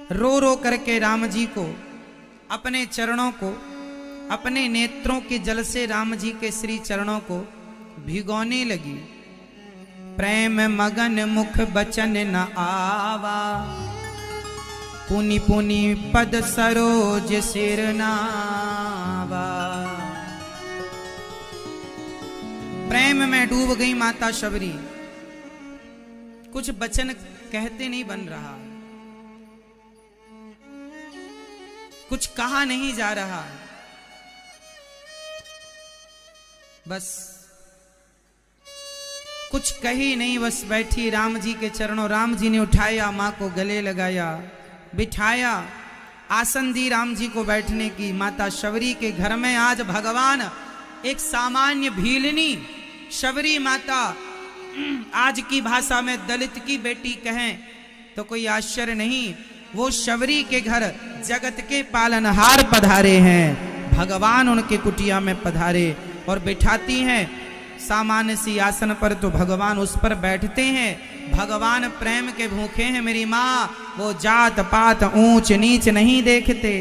रो रो करके राम जी को, अपने चरणों को, अपने नेत्रों के जल से राम जी के श्री चरणों को भिगोने लगी। प्रेम मगन मुख बचन न आवा, पुनि पुनि पद सरोज सिर नावा। प्रेम में डूब गई माता शबरी, कुछ वचन कहते नहीं बन रहा, कुछ कहा नहीं जा रहा, बस कुछ कही नहीं, बस बैठी राम जी के चरणों। राम जी ने उठाया, मां को गले लगाया, बिठाया, आसन दी राम जी को बैठने की। माता शबरी के घर में आज भगवान एक सामान्य भीलनी शबरी माता, आज की भाषा में दलित की बेटी कहें तो कोई आश्चर्य नहीं, वो शबरी के घर जगत के पालनहार पधारे हैं। भगवान उनके कुटिया में पधारे और बिठाती हैं सामान्य सी आसन पर, तो भगवान उस पर बैठते हैं। भगवान प्रेम के भूखे हैं मेरी मां, वो जात पात ऊंच नीच नहीं देखते,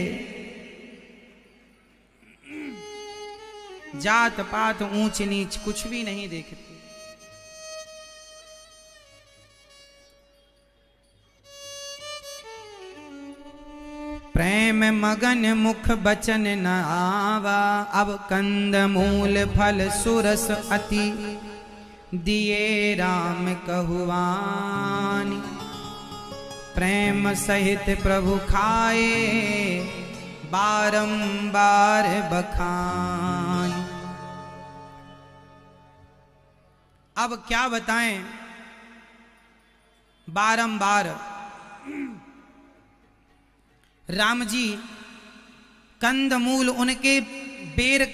जात पात ऊंच नीच कुछ भी नहीं देखते। प्रेम मगन मुख बचन न आवा, अब कंद मूल फल सुरस अति दिए राम कहुआनी। प्रेम सहित प्रभु खाए बारंबार बखान। अब क्या बताएं, बारंबार राम जी कंदमूल उनके बेर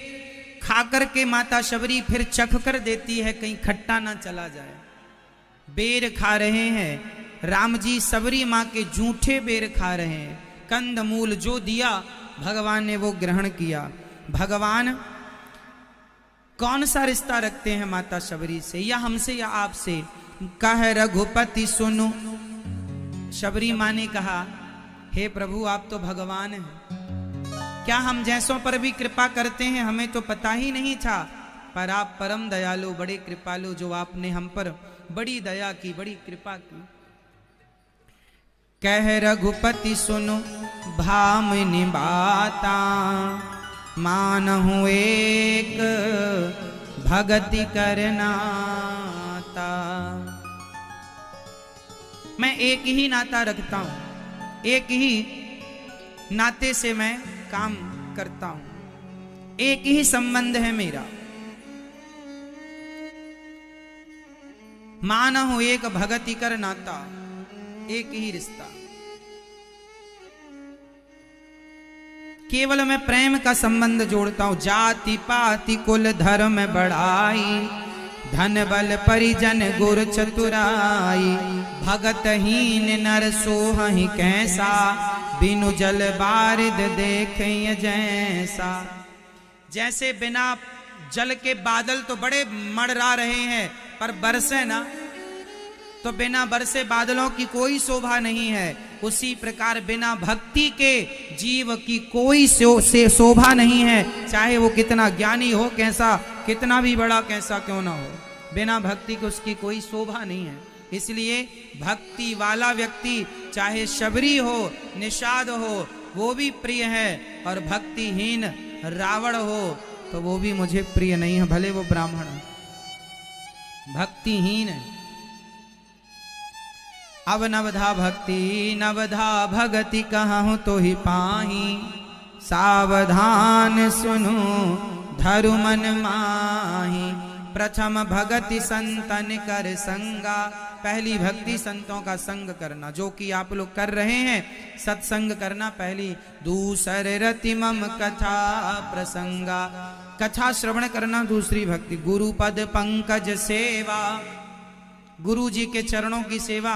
खाकर के माता शबरी फिर चख कर देती है, कहीं खट्टा ना चला जाए। बेर खा रहे हैं राम जी, शबरी माँ के जूठे बेर खा रहे हैं। कंदमूल जो दिया भगवान ने वो ग्रहण किया। भगवान कौन सा रिश्ता रखते हैं माता शबरी से, या हमसे या आपसे? कह रघुपति सुनो, शबरी माँ ने कहा हे प्रभु आप तो भगवान हैं, क्या हम जैसों पर भी कृपा करते हैं? हमें तो पता ही नहीं था, पर आप परम दयालु, बड़े कृपालु, जो आपने हम पर बड़ी दया की, बड़ी कृपा की। कह रघुपति सुनो भामिनी बाता, मानहु एक भगति करनाता। मैं एक ही नाता रखता हूं, एक ही नाते से मैं काम करता हूं, एक ही संबंध है मेरा। मानहु एक भगति कर नाता, एक ही रिश्ता। केवल मैं प्रेम का संबंध जोड़ता हूं। जाति पाति कुल धर्म बढ़ाई, धन बल परिजन गुर चतुराई। भगतहीन नर सोहहि कैसा, बिनु जल बारिद देखें जैसा। जैसे बिना जल के बादल तो बड़े मड़रा रहे हैं, पर बरसे ना तो बिना बरसे बादलों की कोई शोभा नहीं है। उसी प्रकार बिना भक्ति के जीव की कोई शोभा नहीं है, चाहे वो कितना ज्ञानी हो, कैसा, कितना भी बड़ा कैसा क्यों ना हो, बिना भक्ति के उसकी कोई शोभा नहीं है। इसलिए भक्ति वाला व्यक्ति चाहे शबरी हो, निषाद हो, वो भी प्रिय है, और भक्तिहीन रावण हो तो वो भी मुझे प्रिय नहीं है, भले वो ब्राह्मण है, भक्तिहीन है। अब नवधा भक्ति नवधा भगति कहूँ तो ही पाही, सावधान सुनो धरु मन माही। प्रथम भगति संतन कर संगा, पहली भक्ति संतों का संग करना, जो कि आप लोग कर रहे हैं, सत्संग करना पहली। दूसर रति मम कथा प्रसंगा, कथा श्रवण करना दूसरी भक्ति। गुरु पद पंकज सेवा, गुरु जी के चरणों की सेवा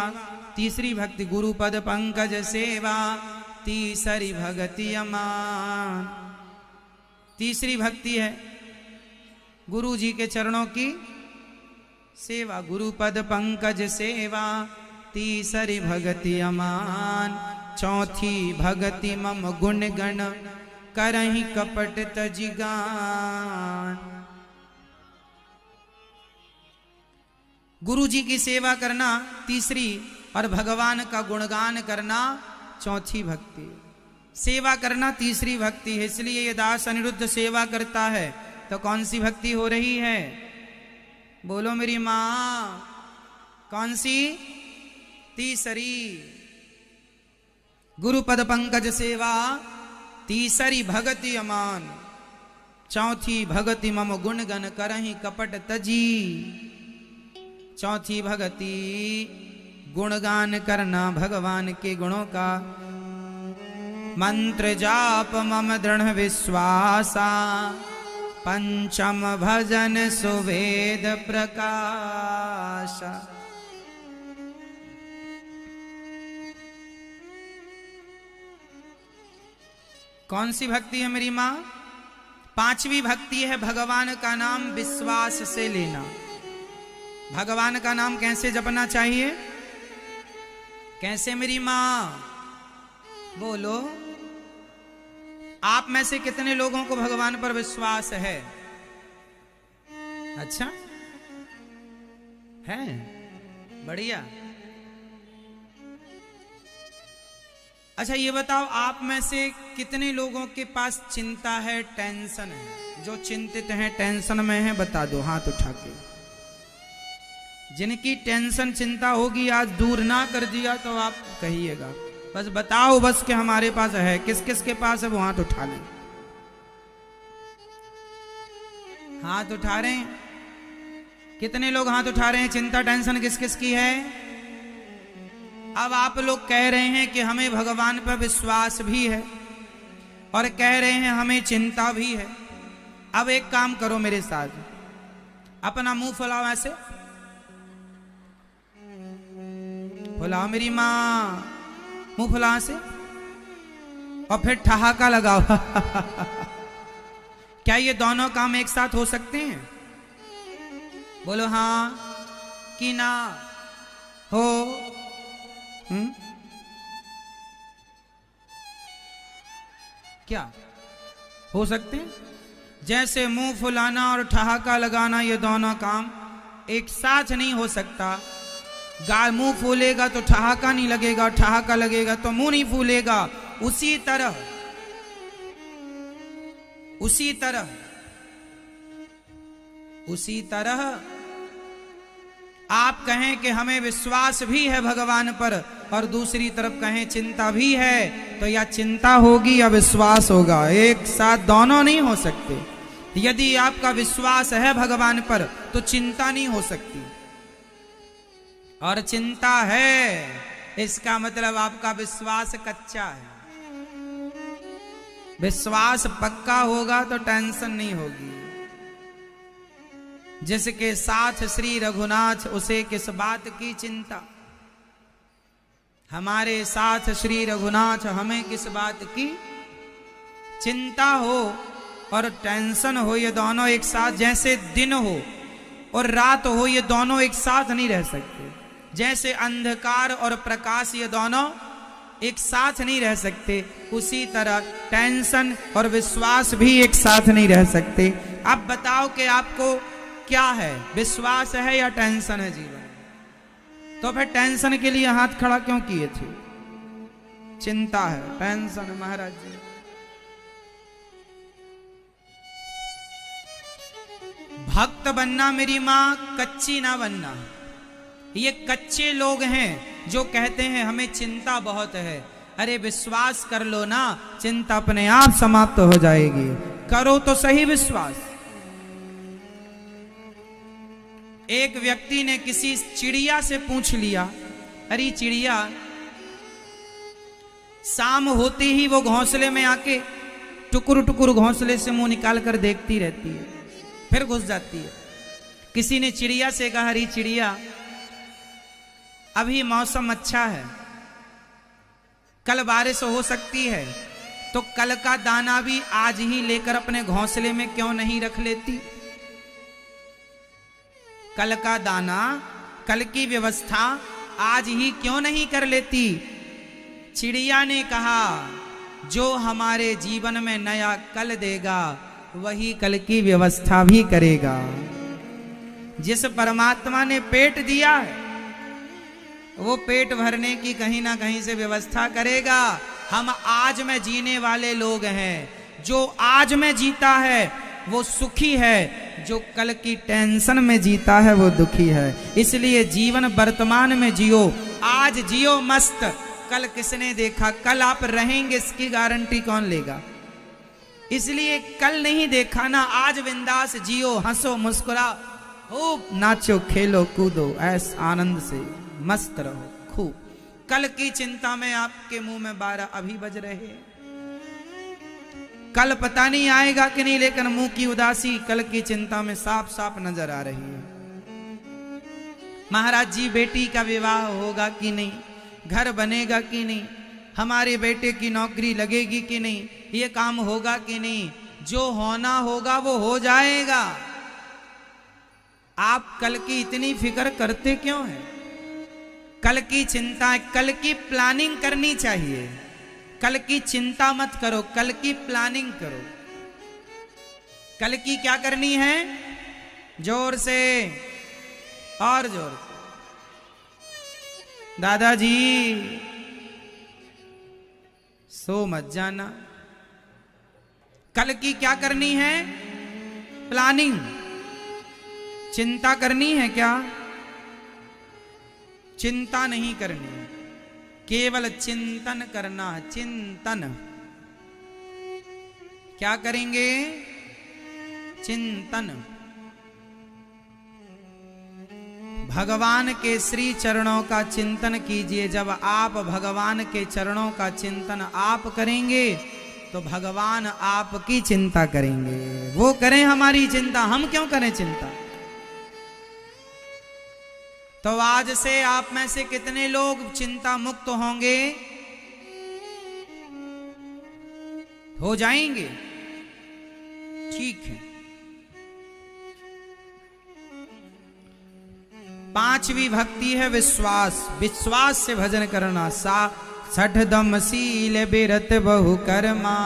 तीसरी भक्ति। गुरु पद पंकज सेवा तीसरी भक्ति अमान, तीसरी भक्ति है गुरु जी के चरणों की सेवा। गुरु पद पंकज सेवा तीसरी भक्ति अमान। चौथी भगति मम गुण गण करहि कपट तजिगान। गुरु जी की सेवा करना तीसरी और भगवान का गुणगान करना चौथी भक्ति। सेवा करना तीसरी भक्ति है। इसलिए ये दास अनिरुद्ध सेवा करता है तो कौन सी भक्ति हो रही है? बोलो मेरी मां, कौन सी? तीसरी। गुरु पद पंकज सेवा तीसरी भगति अमान। चौथी भगति मम गुण गण करहि कपट तजी। चौथी भगति गुणगान करना भगवान के गुणों का। मंत्र जाप मम दृढ़ विश्वासा। पंचम भजन सुवेद प्रकाशा। कौन सी भक्ति है मेरी मां? पांचवी भक्ति है भगवान का नाम विश्वास से लेना। भगवान का नाम कैसे जपना चाहिए? कैसे मेरी मां? बोलो। आप में से कितने लोगों को भगवान पर विश्वास है? अच्छा है, बढ़िया। अच्छा ये बताओ, आप में से कितने लोगों के पास चिंता है, टेंशन है? जो चिंतित हैं, टेंशन में हैं, बता दो हाथ उठा के। जिनकी टेंशन चिंता होगी आज दूर ना कर दिया तो आप कहिएगा। बस बताओ बस कि हमारे पास है। किस किस के पास है वो हाथ उठा लें। हाथ उठा रहे हैं? कितने लोग हाथ उठा रहे हैं? चिंता टेंशन किस किस की है? अब आप लोग कह रहे हैं कि हमें भगवान पर विश्वास भी है और कह रहे हैं हमें चिंता भी है। अब एक काम करो मेरे साथ, अपना मुंह फुलाओ, ऐसे फुलाओ मेरी मां, मुंह फुलाओ से, और फिर ठहाका लगाओ। क्या ये दोनों काम एक साथ हो सकते हैं? बोलो हाँ कि ना हो। क्या हो सकते हैं? जैसे मुंह फुलाना और ठहाका लगाना, ये दोनों काम एक साथ नहीं हो सकता। गाय मुंह फूलेगा तो ठहाका नहीं लगेगा, ठहाका लगेगा तो मुंह नहीं फूलेगा। उसी तरह आप कहें कि हमें विश्वास भी है भगवान पर और दूसरी तरफ कहें चिंता भी है, तो या चिंता होगी या विश्वास होगा, एक साथ दोनों नहीं हो सकते। यदि आपका विश्वास है भगवान पर तो चिंता नहीं हो सकती, और चिंता है इसका मतलब आपका विश्वास कच्चा है। विश्वास पक्का होगा तो टेंशन नहीं होगी। जिसके साथ श्री रघुनाथ उसे किस बात की चिंता। हमारे साथ श्री रघुनाथ, हमें किस बात की चिंता हो और टेंशन हो, ये दोनों एक साथ, जैसे दिन हो और रात हो, ये दोनों एक साथ नहीं रह सकते। जैसे अंधकार और प्रकाश, ये दोनों एक साथ नहीं रह सकते, उसी तरह टेंशन और विश्वास भी एक साथ नहीं रह सकते। अब बताओ कि आपको क्या है, विश्वास है या टेंशन है जीवन? तो फिर टेंशन के लिए हाथ खड़ा क्यों किए थे? चिंता है, टेंशन महाराज जी। भक्त बनना मेरी मां, कच्ची ना बनना। ये कच्चे लोग हैं जो कहते हैं हमें चिंता बहुत है। अरे विश्वास कर लो ना, चिंता अपने आप समाप्त हो जाएगी। करो तो सही विश्वास। एक व्यक्ति ने किसी चिड़िया से पूछ लिया, अरे चिड़िया, शाम होते ही वो घोंसले में आके टुकुर टुकुर घोंसले से मुंह निकाल कर देखती रहती है, फिर घुस जाती है। किसी ने चिड़िया से कहा, अरे चिड़िया, अभी मौसम अच्छा है, कल बारिश हो सकती है, तो कल का दाना भी आज ही लेकर अपने घोंसले में क्यों नहीं रख लेती? कल का दाना, कल की व्यवस्था आज ही क्यों नहीं कर लेती? चिड़िया ने कहा जो हमारे जीवन में नया कल देगा वही कल की व्यवस्था भी करेगा। जिस परमात्मा ने पेट दिया है वो पेट भरने की कहीं ना कहीं से व्यवस्था करेगा। हम आज में जीने वाले लोग हैं, जो आज में जीता है वो सुखी है, जो कल की टेंशन में जीता है वो दुखी है। इसलिए जीवन वर्तमान में जियो, आज जियो मस्त। कल किसने देखा, कल आप रहेंगे इसकी गारंटी कौन लेगा। इसलिए कल नहीं देखा ना, आज बिंदास जियो, हंसो मुस्कुराओ, खूब नाचो खेलो कूदो, ऐस आनंद से मस्त रहो खूब। कल की चिंता में आपके मुंह में 12 अभी बज रहे हैं। कल पता नहीं आएगा कि नहीं, लेकिन मुंह की उदासी कल की चिंता में साफ साफ नजर आ रही है। महाराज जी बेटी का विवाह होगा कि नहीं, घर बनेगा कि नहीं, हमारे बेटे की नौकरी लगेगी कि नहीं, ये काम होगा कि नहीं, जो होना होगा वो हो जाएगा। आप कल की इतनी फिक्र करते क्यों हैं? कल की चिंता, कल की प्लानिंग करनी चाहिए। कल की चिंता मत करो, कल की प्लानिंग करो। कल की क्या करनी है? जोर से और जोर से। दादाजी सो मत जाना। कल की क्या करनी है? प्लानिंग। चिंता करनी है क्या? चिंता नहीं करनी, केवल चिंतन करना है। चिंतन क्या करेंगे? चिंतन। भगवान के श्री चरणों का चिंतन कीजिए। जब आप भगवान के चरणों का चिंतन आप करेंगे तो भगवान आपकी चिंता करेंगे। वो करें हमारी चिंता, हम क्यों करें चिंता? तो आज से आप में से कितने लोग चिंता मुक्त होंगे? हो जाएंगे? ठीक है। 5वीं भक्ति है विश्वास। विश्वास से भजन करना। 60 दम सील बिरत बहु कर्मा,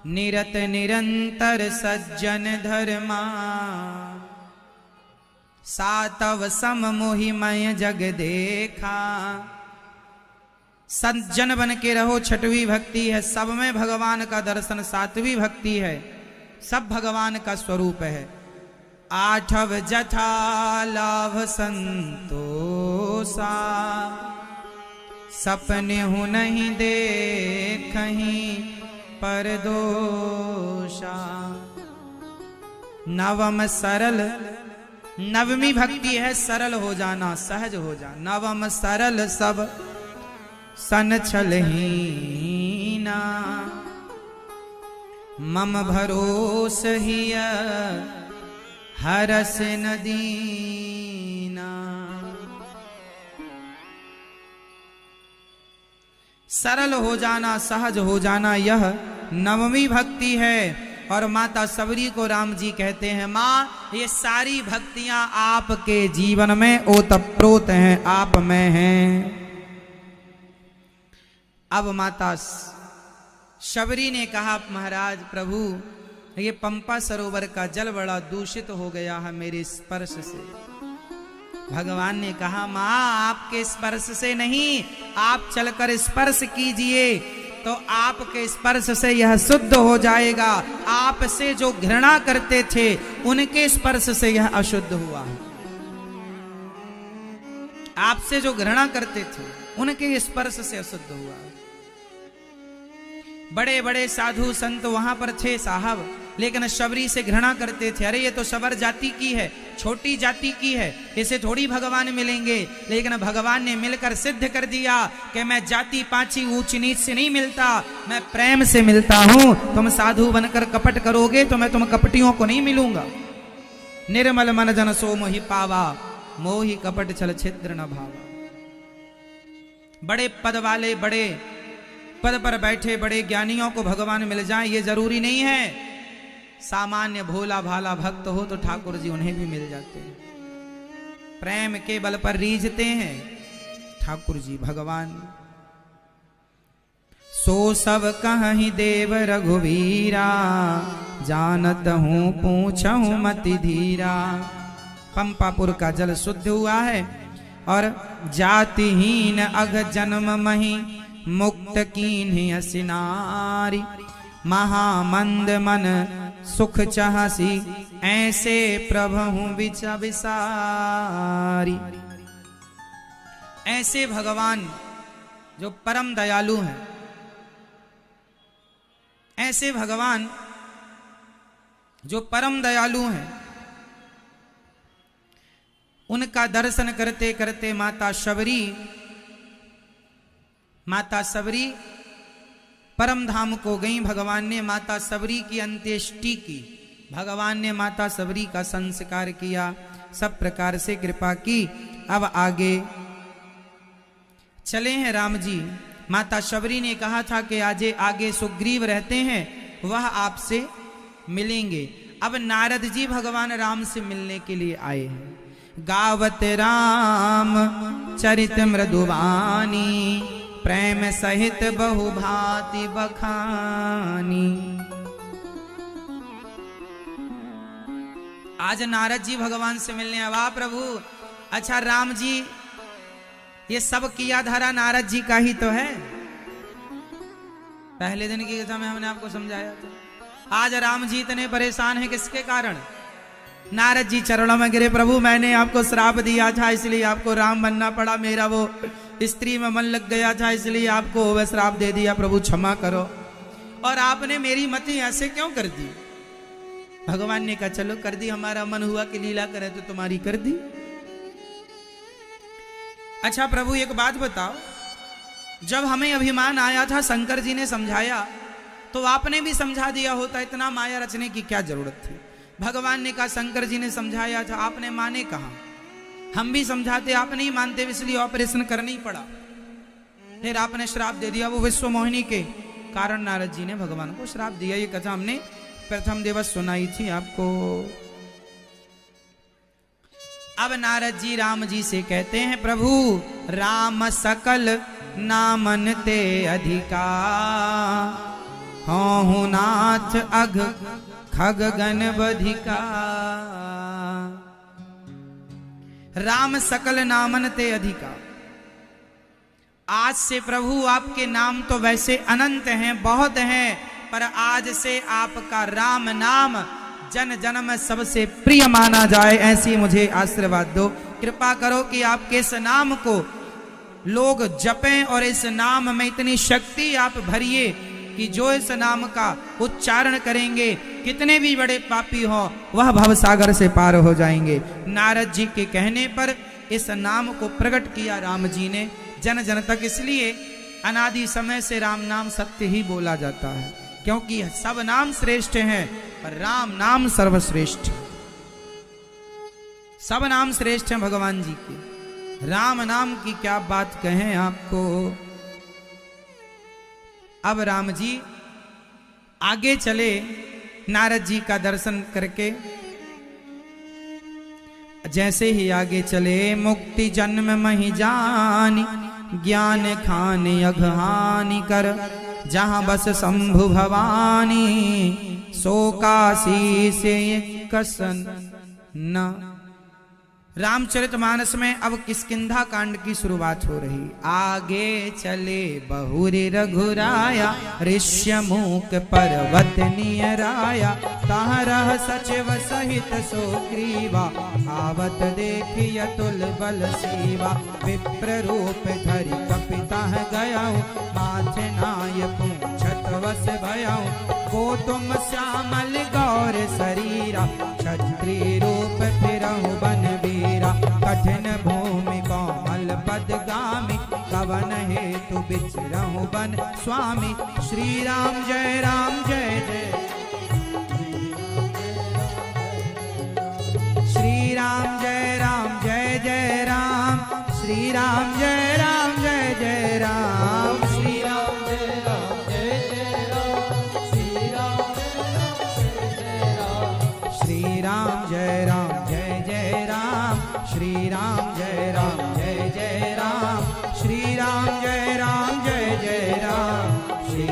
निरत निरंतर सज्जन धर्मा, सातव सम मोहिमय जग देखा। सज्जन बन के रहो, 6वीं भक्ति है। सब में भगवान का दर्शन, 7वीं भक्ति है। सब भगवान का स्वरूप है। 8 जथा लाभ संतोषा, सपने हूँ नहीं देखहीं परदोषा। 9 सरल, 9वीं भक्ति है सरल हो जाना, सहज हो जाना। 9 सरल सब सन छलहीना, मम भरोस हिय हरस नदीना। सरल हो जाना, सहज हो जाना, यह 9वीं भक्ति है। और माता सबरी को राम जी कहते हैं, माँ ये सारी भक्तियां आपके जीवन में ओतप्रोत हैं, आप में हैं। अब माता सबरी ने कहा, महाराज प्रभु ये पंपा सरोवर का जल बड़ा दूषित हो गया है मेरे स्पर्श से। भगवान ने कहा, माँ आपके स्पर्श से नहीं, आप चलकर स्पर्श कीजिए तो आपके स्पर्श से यह शुद्ध हो जाएगा। आपसे जो घृणा करते थे उनके स्पर्श से यह अशुद्ध हुआ। आपसे जो घृणा करते थे उनके स्पर्श से अशुद्ध हुआ। बड़े बड़े साधु संत वहां पर थे साहब, लेकिन शबरी से घृणा करते थे। अरे ये तो शबर जाति की है, छोटी जाति की है, इसे थोड़ी भगवान मिलेंगे। लेकिन भगवान ने मिलकर सिद्ध कर दिया कि मैं जाति पांची ऊंच नीच से नहीं मिलता, मैं प्रेम से मिलता हूं। तुम साधु बनकर कपट करोगे तो मैं तुम कपटियों को नहीं मिलूंगा। निर्मल मन जन सो मोहि पावा, मोहि कपट छल छिद्र न भावा। बड़े पद वाले, बड़े पद पर बैठे बड़े ज्ञानियों को भगवान मिल जाए ये जरूरी नहीं है। सामान्य भोला भाला भक्त हो तो ठाकुर जी उन्हें भी मिल जाते हैं। प्रेम के बल पर रीझते हैं ठाकुर जी भगवान। सो सब कहीं देव रघुवीरा, जानत हूँ पूछूं मति धीरा। पंपापुर का जल शुद्ध हुआ है और जातिहीन अघ जन्म मही, मुक्त कीन्हि असिनारी। महामंद मन सुख चाहसी, ऐसे प्रभु विचारी। ऐसे भगवान जो परम दयालु हैं, ऐसे भगवान जो परम दयालु हैं, उनका दर्शन करते करते माता सबरी परम धाम को गई। भगवान ने माता सबरी की अंत्येष्टि की, भगवान ने माता सबरी का संस्कार किया, सब प्रकार से कृपा की। अब आगे चले हैं राम जी। माता सबरी ने कहा था कि आगे सुग्रीव रहते हैं, वह आपसे मिलेंगे। अब नारद जी भगवान राम से मिलने के लिए आए हैं। गावत राम चरित मृदुवानी, प्रेम सहित बहुभाति बखानी। आज नारद जी भगवान से मिलने आए। वाह प्रभु, अच्छा राम जी, ये सब किया धरा नारद जी का ही तो है। पहले दिन की कथा में हमने आपको समझाया था। आज राम जी इतने परेशान हैं, किसके कारण? नारद जी चरणों में गिरे, प्रभु मैंने आपको श्राप दिया था इसलिए आपको राम बनना पड़ा, मेरा वो स्त्री में मन लग गया था इसलिए आपको वह श्राप दे दिया, प्रभु क्षमा करो। और आपने मेरी मति ऐसे क्यों कर दी? भगवान ने कहा चलो कर दी, हमारा मन हुआ कि लीला करे तो तुम्हारी कर दी। अच्छा प्रभु एक बात बताओ, जब हमें अभिमान आया था शंकर जी ने समझाया तो आपने भी समझा दिया होता, इतना माया रचने की क्या जरूरत थी? भगवान ने कहा शंकर जी ने समझाया था, आपने माने कहा? हम भी समझाते, आप नहीं मानते, इसलिए ऑपरेशन करना ही पड़ा। फिर आपने श्राप दे दिया, वो विश्व मोहिनी के कारण नारद जी ने भगवान को श्राप दिया। ये कथा हमने प्रथम दिवस सुनाई थी आपको। अब नारद जी राम जी से कहते हैं, प्रभु राम सकल नामन ते अधिका, हूँ नाथ अघ खग गण बधिका। राम सकल नामन ते अधिका। आज से प्रभु आपके नाम तो वैसे अनंत हैं, बहुत हैं, पर आज से आपका राम नाम जन जन में सबसे प्रिय माना जाए, ऐसी मुझे आशीर्वाद दो। कृपा करो कि आपके इस नाम को लोग जपें और इस नाम में इतनी शक्ति आप भरिए कि जो इस नाम का उच्चारण करेंगे, कितने भी बड़े पापी हो वह भवसागर से पार हो जाएंगे। नारद जी के कहने पर इस नाम को प्रकट किया राम जी ने जन जन तक। इसलिए अनादि समय से राम नाम सत्य ही बोला जाता है, क्योंकि सब नाम श्रेष्ठ हैं पर राम नाम सर्वश्रेष्ठ। सब नाम श्रेष्ठ हैं भगवान जी के, राम नाम की क्या बात कहें आपको। अब राम जी आगे चले, नारद जी का दर्शन करके जैसे ही आगे चले, मुक्ति जन्म मही जानी, ज्ञान खान अघहानि कर, जहां बस शंभु भवानी, सो काशी से कसन न। रामचरितमानस में अब किष्किंधा कांड की शुरुआत हो रही। आगे चले बहुरी रघुराया, ऋष्यमूक पर्वत नियराया, तारह सचिव सहित सुग्रीवा, आवत देखिय तुल बल सेवा, विप्र रूप धरि कपितः गयाऊं, माथे नाय पूछत वस भयाऊं, को तुम श्यामल गौर शरीरा, क्षत्रिय रूप फिरहु बन वीरा, कठिन भूमि कोमल पदगामी, कवन हेतु बिचरहु बन स्वामी। श्री राम जय जय, श्री राम जय जय राम, श्री राम जय जय राम, श्री राम जय जय राम, श्री राम जय जय राम, श्री राम जय जय राम, श्री राम जय जय राम, श्री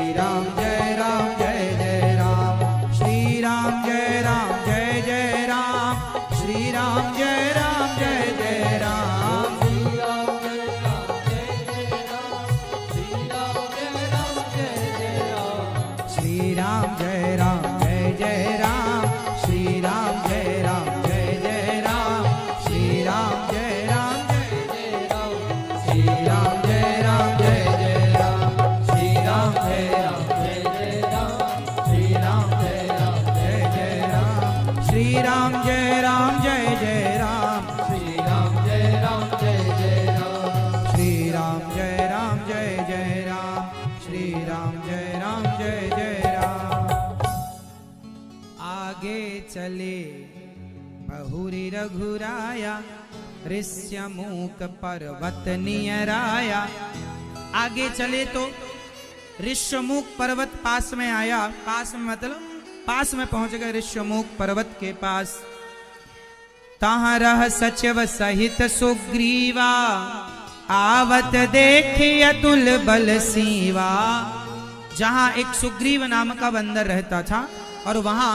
चले बहुरी रघुराया, ऋष्यमूक पर्वत नियराया। आगे चले तो ऋष्यमूक पर्वत पास में आया, पास में मतलब पास में पहुंच गए ऋष्यमूक पर्वत के पास। तहाँ रह सचिव सहित सुग्रीवा, आवत देखे अतुल बल सीवा। जहां एक सुग्रीव नाम का बंदर रहता था, और वहां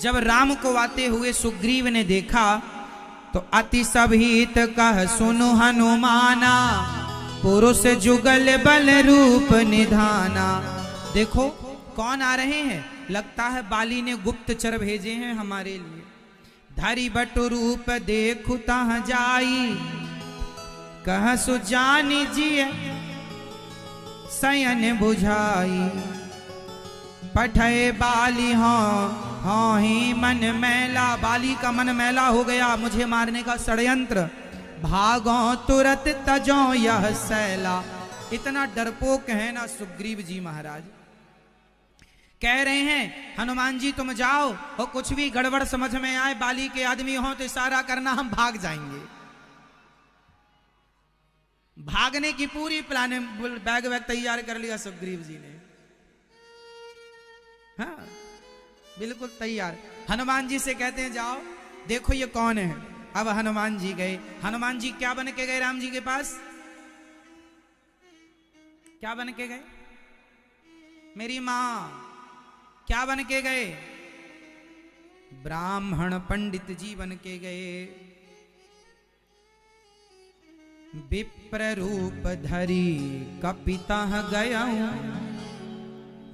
जब राम को आते हुए सुग्रीव ने देखा तो अति सभीत कह सुनु हनुमाना, पुरुष जुगल बल रूप निधाना। देखो कौन आ रहे हैं, लगता है बाली ने गुप्तचर भेजे हैं हमारे लिए। धरि बट रूप देखु तह जाई, कह सुजानी जिय सयन बुझाई। पठय बाली हाँ ही मन मैला, बाली का मन मैला हो गया, मुझे मारने का षड्यंत्र। भागो तुरत तजो यह सैला। इतना डरपोक है ना सुग्रीव जी महाराज। कह रहे हैं हनुमान जी तुम जाओ, और कुछ भी गड़बड़ समझ में आए, बाली के आदमी हो तो इशारा करना, हम भाग जाएंगे। भागने की पूरी प्लानिंग, बैग वैग तैयार कर लिया सुग्रीव जी ने। हाँ बिल्कुल तैयार। हनुमान जी से कहते हैं जाओ देखो ये कौन है। अब हनुमान जी गए। हनुमान जी क्या बन के गए राम जी के पास? क्या बन के गए? मेरी मां। क्या बन के गए? ब्राह्मण पंडित जी बन के गए। विप्र रूप धरी कपितः गयऊं,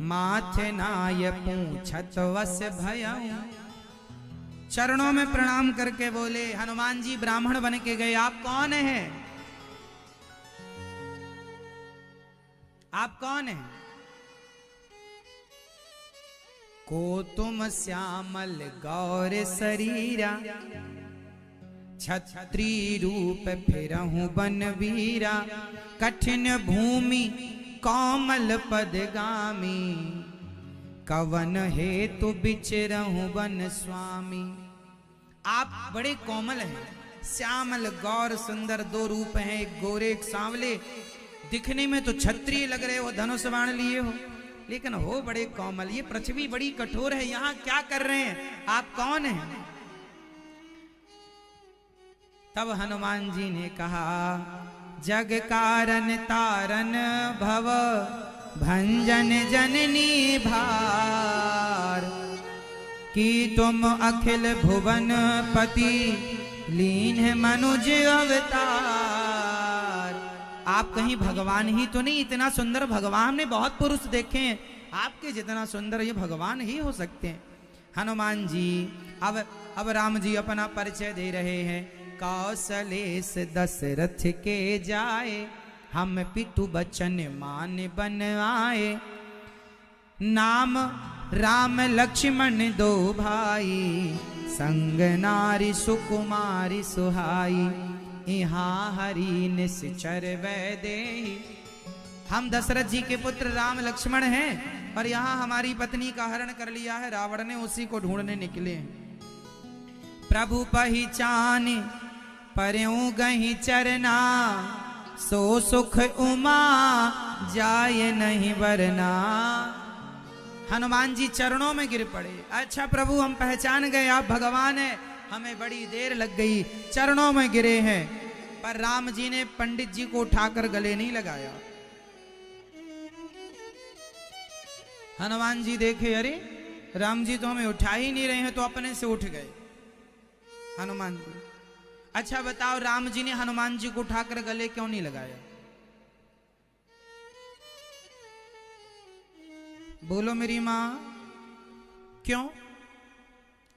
माथे नाय पूछत वस भयऊं। चरणों में प्रणाम करके बोले हनुमान जी ब्राह्मण बन के गए, आप कौन हैं? आप कौन हैं? को तुम श्यामल गौर शरीरा, छत्री रूप फिरहूं बन वीरा। कठिन भूमि कोमल पदगामी, कवन हेतु बिचरहूं वन स्वामी। आप बड़े कोमल हैं, श्यामल गौर सुंदर, दो रूप हैं, एक गोरे एक सांवले। दिखने में तो क्षत्रिय लग रहे हो, धनुष बाण लिए हो, लेकिन हो बड़े कोमल। ये पृथ्वी बड़ी कठोर है, यहां क्या कर रहे हैं? आप कौन हैं? तब हनुमान जी ने कहा जग कारण तारन भव भंजन जननी भार, कि तुम अखिल भुवन पति लीन मनुज अवतार। आप कहीं भगवान ही तो नहीं? इतना सुंदर भगवान ने बहुत पुरुष देखे हैं, आपके जितना सुंदर ये भगवान ही हो सकते हैं। हनुमान जी अब राम जी अपना परिचय दे रहे हैं। कौशलेश दशरथ के जाए, हम पितु बचन मान बन आए। नाम राम लक्ष्मण दो भाई, संग नारी सुकुमारी सुहाई। यहाँ हरि निश्चर वैदेही। हम दशरथ जी के पुत्र राम लक्ष्मण हैं, और यहाँ हमारी पत्नी का हरण कर लिया है रावण ने, उसी को ढूंढने निकले हैं। प्रभु पहचान परयूं गही चरना, सो सुख उमा जाए नहीं वरना। हनुमान जी चरणों में गिर पड़े। अच्छा प्रभु हम पहचान गए आप भगवान हैं, हमें बड़ी देर लग गई, चरणों में गिरे हैं। पर राम जी ने पंडित जी को उठाकर गले नहीं लगाया। हनुमान जी देखे अरे राम जी तो हमें उठा ही नहीं रहे हैं, तो अपने से उठ गए हनुमान जी। अच्छा बताओ राम जी ने हनुमान जी को उठाकर गले क्यों नहीं लगाया? बोलो मेरी मां, क्यों?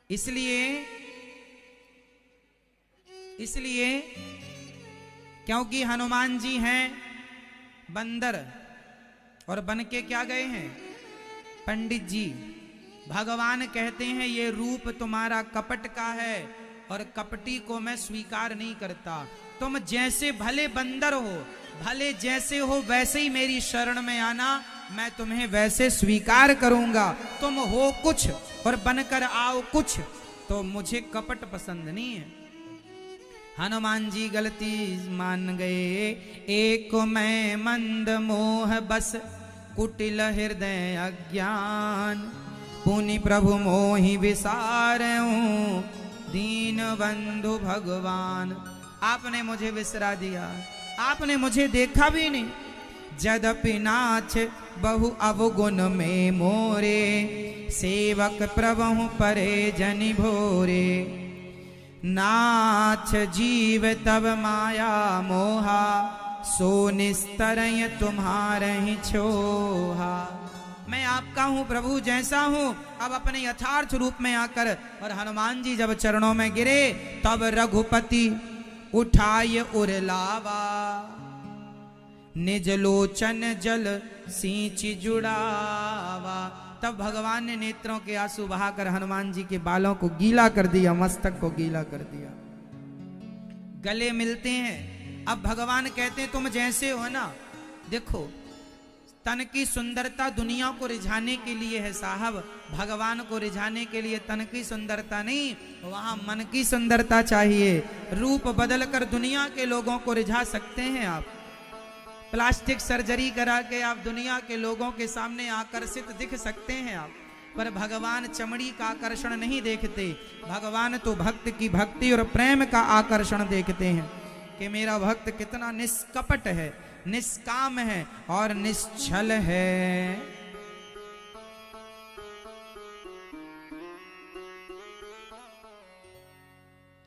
इसलिए क्योंकि हनुमान जी हैं बंदर, और बन के क्या गए हैं? पंडित जी। भगवान कहते हैं ये रूप तुम्हारा कपट का है, और कपटी को मैं स्वीकार नहीं करता। तुम जैसे भले बंदर हो, भले जैसे हो वैसे ही मेरी शरण में आना, मैं तुम्हें वैसे स्वीकार करूंगा, तुम हो कुछ और बनकर आओ कुछ, तो मुझे कपट पसंद नहीं है। हनुमान जी गलती मान गए, एक मैं मंद मोह बस, कुटिल हृदय अज्ञान, पुनि प्रभु मोहि विसारऊं, दीन बंधु भगवान। आपने मुझे विसरा दिया, आपने मुझे देखा भी नहीं। यद्यपि नाथ बहु अवगुण में मोरे, सेवक प्रभु परे जनि भोरे, नाथ जीव तब माया मोहा, सो निस्तरय तुम्हारे ही छोहा। मैं आपका हूं प्रभु, जैसा हूं, अब अपने यथार्थ रूप में आकर। और हनुमान जी जब चरणों में गिरे, तब रघुपति उठाय उरलावा, निज लोचन जल सींचि जुड़ावा। तब भगवान ने नेत्रों के आंसू बहाकर हनुमान जी के बालों को गीला कर दिया, मस्तक को गीला कर दिया। गले मिलते हैं। अब भगवान कहते हैं तुम जैसे हो ना, देखो तन की सुंदरता दुनिया को रिझाने के लिए है साहब, भगवान को रिझाने के लिए तन की सुंदरता नहीं, वहां मन की सुंदरता चाहिए। रूप बदलकर दुनिया के लोगों को रिझा सकते हैं आप, प्लास्टिक सर्जरी करा के आप दुनिया के लोगों के सामने आकर्षित दिख सकते हैं आप, पर भगवान चमड़ी का आकर्षण नहीं देखते। भगवान तो भक्त की भक्ति और प्रेम का आकर्षण देखते हैं कि मेरा भक्त कितना निष्कपट है, निष्काम है और निश्चल है।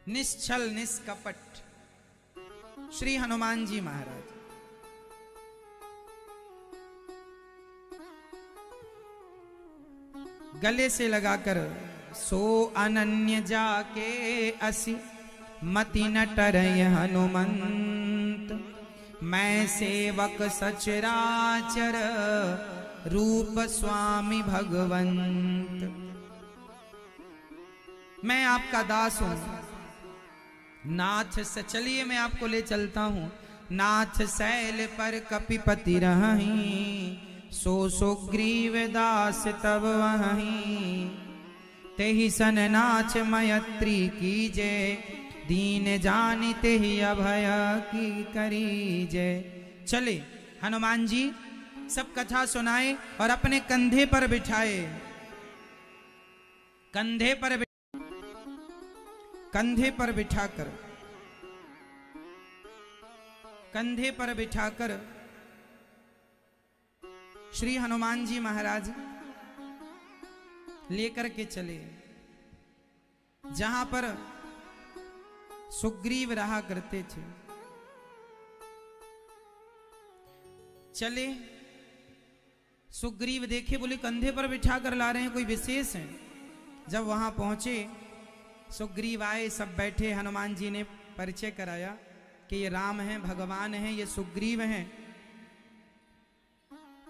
निश्चल निष्कपट श्री हनुमान जी महाराज। गले से लगाकर, सो अनन्य जाके असि, मति न टरय हनुमंत, मैं सेवक सचराचर, रूप स्वामी भगवंत। मैं आपका दास हूं नाथ से, चलिए मैं आपको ले चलता हूं। नाथ शैल पर कपिपति रहीं, सो सुग्रीव दास तब वहीं, तेहि सन नाच मयत्री कीजे, दीन जानि तेहि अभय की करीजे। चले हनुमान जी सब कथा सुनाए और अपने कंधे पर बिठाए, कंधे पर बिठाकर, कंधे पर बिठाकर श्री हनुमान जी महाराज लेकर के चले जहां पर सुग्रीव रहा करते थे। चले, सुग्रीव देखे, बोले कंधे पर बिठा कर ला रहे हैं, कोई विशेष है। जब वहां पहुंचे, सुग्रीव आए, सब बैठे, हनुमान जी ने परिचय कराया कि ये राम हैं, भगवान हैं, ये सुग्रीव हैं।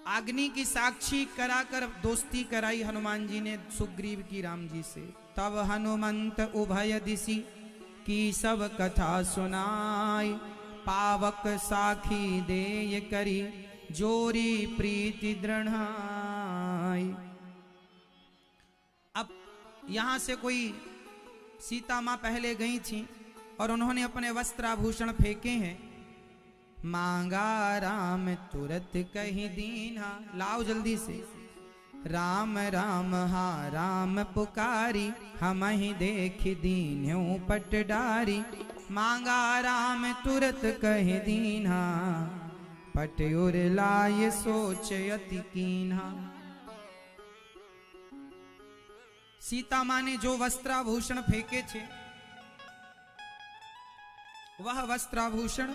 अग्नि की साक्षी कराकर दोस्ती कराई हनुमान जी ने सुग्रीव की राम जी से। तब हनुमंत उभय दिशि की सब कथा सुनाई, पावक साखी देय करी, जोरी प्रीति दृढ़ाई। अब यहां से कोई सीता मां पहले गई थी और उन्होंने अपने वस्त्राभूषण फेंके हैं। मांगा राम तुरत कही दीना, लाओ जल्दी से। राम राम हा राम पुकारी, हम ही देख दीन्यों पटडारी। मांगा राम तुरत कही दीना, पट उर लाय सोच अति कीन्हा। सीता मां ने जो वस्त्राभूषण फेंके थे, वह वस्त्राभूषण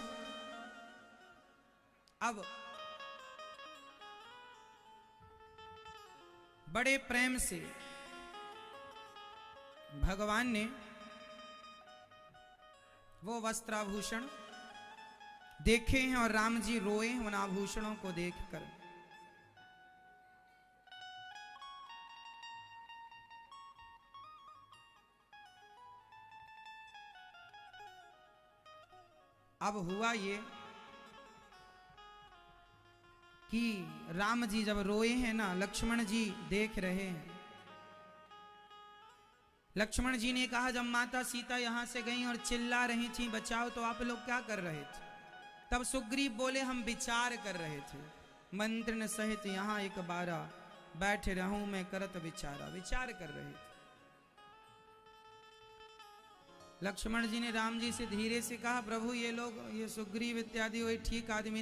अब बड़े प्रेम से भगवान ने वो वस्त्राभूषण देखे हैं और राम जी रोए हैं उन आभूषणों को देखकर। अब हुआ ये कि राम जी जब रोए हैं ना, लक्ष्मण जी देख रहे हैं। लक्ष्मण जी ने कहा जब माता सीता यहां से गई और चिल्ला रही थी बचाओ, तो आप लोग क्या कर रहे थे? तब सुग्रीव बोले हम विचार कर रहे थे, मंत्र न सहित यहां एक बारा, बैठे रहूं मैं करत विचारा। विचार कर रहे थे। लक्ष्मण जी ने राम जी से धीरे से कहा प्रभु ये लोग, ये सुग्रीव इत्यादि वही ठीक आदमी